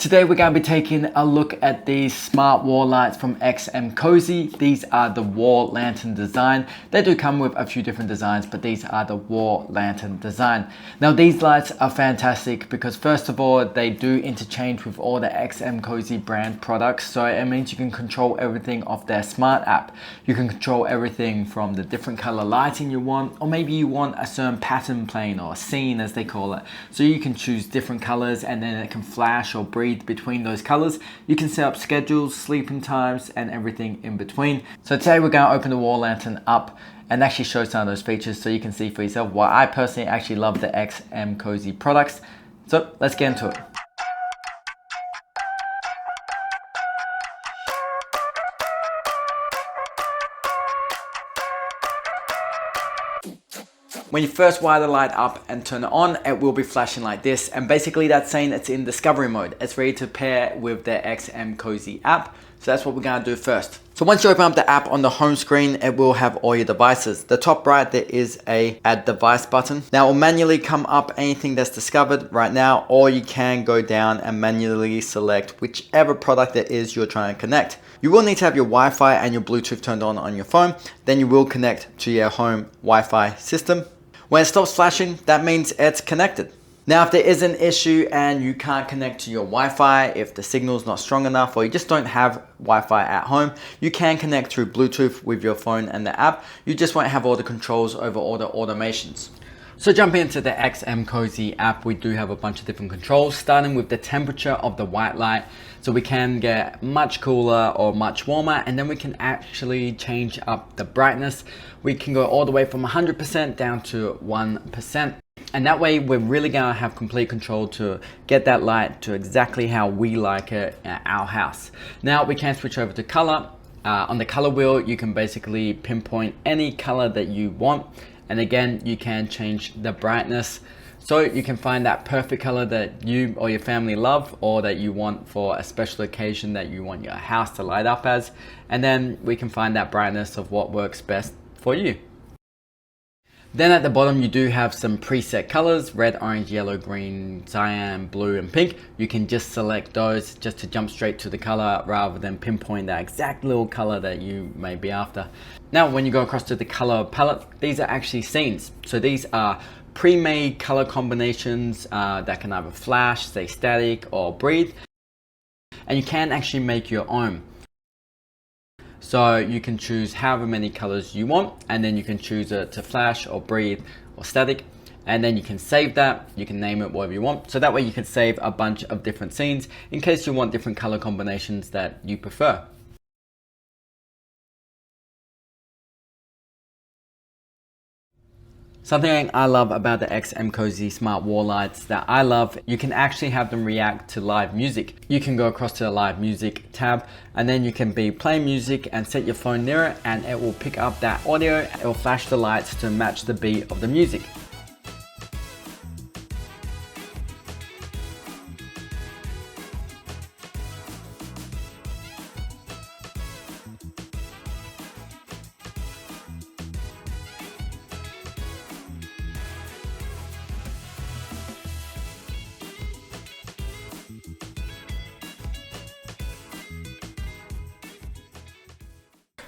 Today we're going to be taking a look at these smart wall lights from XMcosy. These are the wall lantern design. They do come with a few different designs, but these are the wall lantern design. Now these lights are fantastic because first of all, they do interchange with all the XMcosy brand products. So it means you can control everything off their smart app. You can control everything from the different color lighting you want, or maybe you want a certain pattern plane or scene as they call it. So you can choose different colors and then it can flash or breathe between those colors. You can set up schedules, sleeping times, and everything in between. So today we're going to open the wall lantern up and actually show some of those features so you can see for yourself why I personally actually love the XMcosy products. So let's get into it. When you first wire the light up and turn it on, it will be flashing like this. And basically that's saying it's in discovery mode. It's ready to pair with the XMcosy app. So that's what we're gonna do first. So once you open up the app on the home screen, it will have all your devices. The top right, there is a add device button. Now it will manually come up anything that's discovered right now, or you can go down and manually select whichever product it is you're trying to connect. You will need to have your Wi-Fi and your Bluetooth turned on your phone. Then you will connect to your home Wi-Fi system. When it stops flashing, that means it's connected. Now, if there is an issue and you can't connect to your Wi-Fi, if the signal's not strong enough, or you just don't have Wi-Fi at home, you can connect through Bluetooth with your phone and the app. You just won't have all the controls over all the automations. So jumping into the XMcosy app, we do have a bunch of different controls, starting with the temperature of the white light. So we can get much cooler or much warmer, and then we can actually change up the brightness. We can go all the way from 100% down to 1%. And that way we're really gonna have complete control to get that light to exactly how we like it at our house. Now we can switch over to color. On the color wheel, you can basically pinpoint any color that you want. And again, you can change the brightness. So you can find that perfect color that you or your family love, or that you want for a special occasion that you want your house to light up as. And then we can find that brightness of what works best for you. Then at the bottom, you do have some preset colors: red, orange, yellow, green, cyan, blue, and pink. You can just select those just to jump straight to the color rather than pinpoint that exact little color that you may be after. Now, when you go across to the color palette, these are actually scenes. So these are pre-made color combinations that can either flash, stay static, or breathe. And you can actually make your own. So you can choose however many colors you want, and then you can choose it to flash or breathe or static. And then you can save that, you can name it whatever you want. So that way you can save a bunch of different scenes in case you want different color combinations that you prefer. Something I love about the XMcosy smart wall lights that I love, you can actually have them react to live music. You can go across to the live music tab, and then you can be playing music and set your phone near it, and it will pick up that audio. It will flash the lights to match the beat of the music.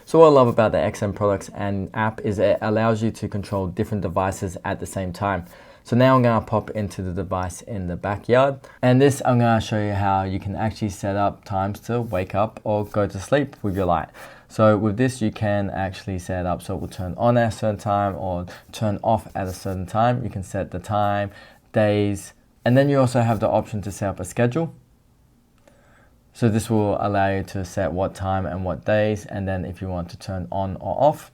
So what I love about the XM products and app is it allows you to control different devices at the same time. So now I'm going to pop into the device in the backyard, and this I'm going to show you how you can actually set up times to wake up or go to sleep with your light. So with this you can actually set it up so it will turn on at a certain time or turn off at a certain time. You can set the time, days, and then you also have the option to set up a schedule. So this will allow you to set what time and what days, and then if you want to turn on or off.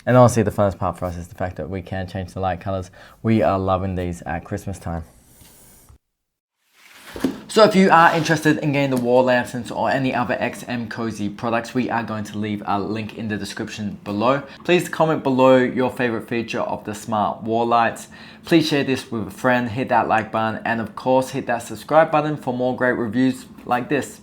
And honestly, the funnest part for us is the fact that we can change the light colors. We are loving these at Christmas time. So if you are interested in getting the wall lanterns or any other XMcosy products, we are going to leave a link in the description below. Please comment below your favorite feature of the smart wall lights. Please share this with a friend, hit that like button, and of course hit that subscribe button for more great reviews like this.